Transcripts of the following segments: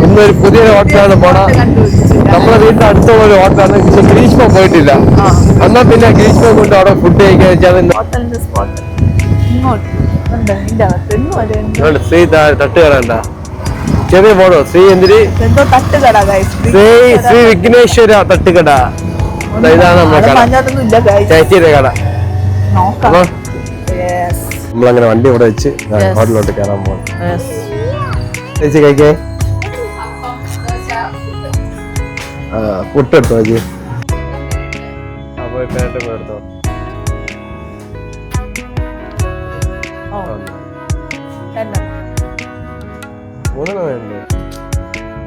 ഇന്നൊരു പുതിയൊരു ഹോട്ടലാണ് പോണ. നമ്മളെ വീട്ടിൽ അടുത്തുള്ള ഒരു ഹോട്ടലാണ്. പക്ഷെ ഗ്രീഷ്മ പോയിട്ടില്ല. എന്നാ പിന്നെ ഗ്രീഷ്മ കൊണ്ട് അവിടെ ഫുഡ് കഴിക്കാൻ വെച്ചാൽ ശ്രീ തട്ടുകട ചെറിയ പോണോ ശ്രീ എന്തിരി ശ്രീ വിഘ്നേശ്വര തട്ടുകട. ഇതാണ് നമ്മളെ ചേച്ചിയുടെ കട. നമ്മളങ്ങനെ വണ്ടി ഇവിടെ വെച്ച് ഹോട്ടലിലോട്ട് കയറാൻ പോകണം. ചേച്ചി കഴിക്കേ പുട്ടെടുത്തോ ചേച്ചി? എടുത്തോ. മൂന്നെണ്ണം വേണ്ടേ?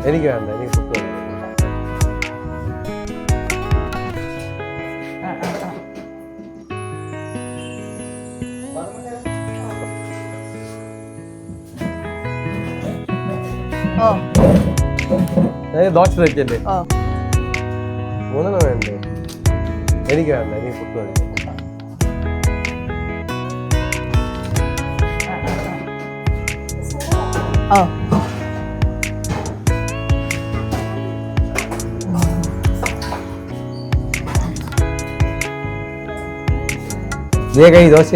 എനിക്ക് വേണ്ട, എനിക്ക് പുട്ട് വേണ്ട. ദോശ വെച്ചല്ലേ? മൂന്നെണ്ണം വേണ്ടേ? എനിക്ക് വേണ്ട, എനിക്ക് പുട്ട് മതി. നീ കൈ ദോശ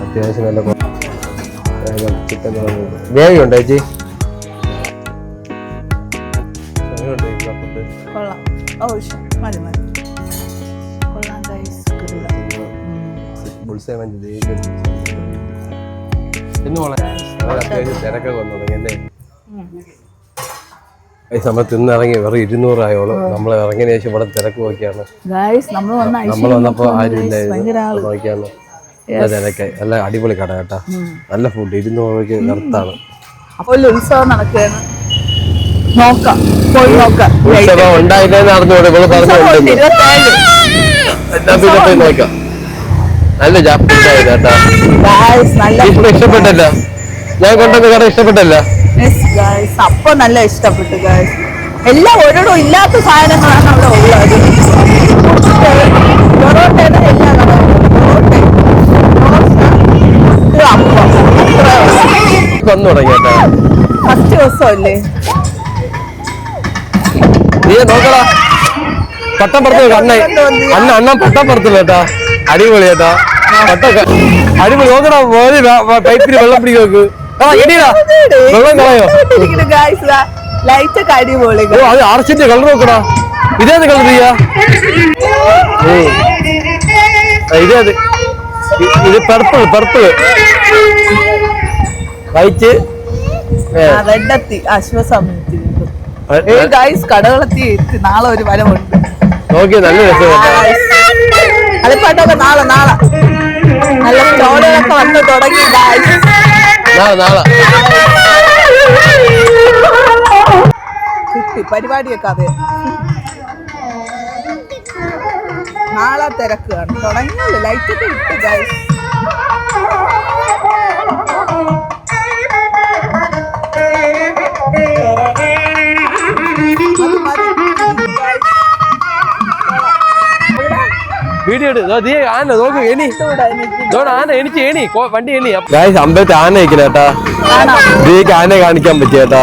അത്യാവശ്യം നല്ല ചിക്കൻ ഗ്രേവി ഉണ്ടോ ചേച്ചി? അത്യാവശ്യം തിരക്കൊക്കെ വന്നു തുടങ്ങിയല്ലേ? ഈ സമയത്ത് ഇന്നിറങ്ങി വെറും 200 ആയോളൂ. നമ്മൾ ഇറങ്ങിയതിനു ശേഷം ഇവിടെ തിരക്ക് നോക്കിയാണ്. നമ്മൾ വന്നപ്പോ ആരും ഇല്ലായിരുന്നു. നോക്കിയാണ് തിരക്കായി. നല്ല അടിപൊളി കട കേട്ടാ. നല്ല ഫുഡ് 200 രൂപയ്ക്ക് നിർത്താണ്. ഉത്സവം ഉണ്ടായില്ലെന്ന് അറിഞ്ഞോളൂ. ഇവിടെ പറഞ്ഞു നോക്കാം. നല്ല ഫുഡായി കേട്ടാ. ഇഷ്ടപ്പെട്ടല്ല? ഞാൻ കൊണ്ടുവന്ന കട ഇഷ്ടപ്പെട്ടല്ല? അപ്പൊ നല്ല ഇഷ്ടപ്പെട്ടു. എല്ലാം ഒരിടവും ഇല്ലാത്ത സാധനങ്ങളാണ് അവിടെ ഉള്ളത്. പൊറോട്ടയുടെ എല്ലാ വന്നു തുടങ്ങി കേട്ടാ. ഫസ്റ്റ് ദിവസമല്ലേ? നീ നോക്കടാ, പട്ടം പുറത്ത് അണ്ണൻ പട്ടം പുറത്തില്ല കേട്ടാ. അടിപൊളി കേട്ടാ. അടിപൊളി നോക്കടാ. പൈപ്പിന് വെള്ളം പിടിക്കും നോക്ക്. വെള്ളം കളയോ? ലൈറ്റൊക്കെ അടിപൊളി. അത് ആർച്ചിന്റെ കളർ നോക്കടാ. ഇതേത് കളർ ചെയ്യാ? ഇതേത്? ഇത് പർപ്പിൾ വൈറ്റ് റെഡെത്തി ആശ്വാസമെത്തി. കടകളെത്തി. നാളെ ഒരു വരവുണ്ട്. നോക്കിയ നല്ല രസം. കളിപ്പാട്ടൊക്കെ നാളെ നാളെ നല്ല സ്റ്റോളുകളൊക്കെ വന്ന് തുടങ്ങി. നാളെ കിട്ടി പരിപാടിയൊക്കെ. അതെ, നാളെ തിരക്കാണ്. തുടങ്ങിയല്ലോ. ലൈറ്റൊക്കെ ഇട്ട് ഗൈസ്. വീഡിയോ ആന നോക്ക്. ആന എണിച്ച് ഏണി വണ്ടി എണി. അമ്പലത്തിൽ ആന നിൽക്കില്ല കേട്ടാ. ദീക്ക് ആനയെ കാണിക്കാൻ പറ്റിയേട്ടാ.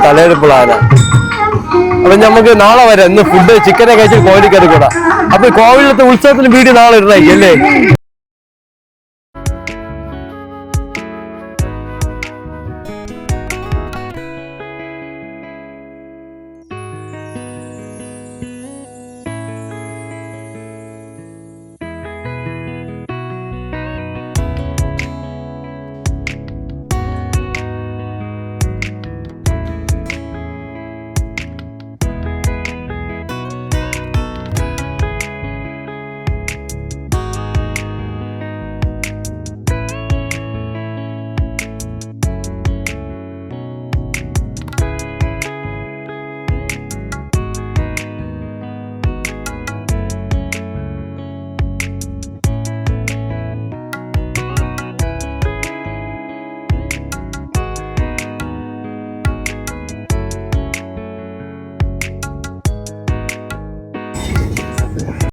തലയെടുപ്പുള്ള ആന. അപ്പൊ നമുക്ക് നാളെ വരാം. ഇന്ന് ഫുഡ് ചിക്കനെ കഴിച്ചിട്ട് കോഴിക്കറി കൂടാ. അപ്പൊ കോവിലത്തെ ഉത്സവത്തിന് വീഡിയോ നാളെ ഇടണേ അല്ലേ?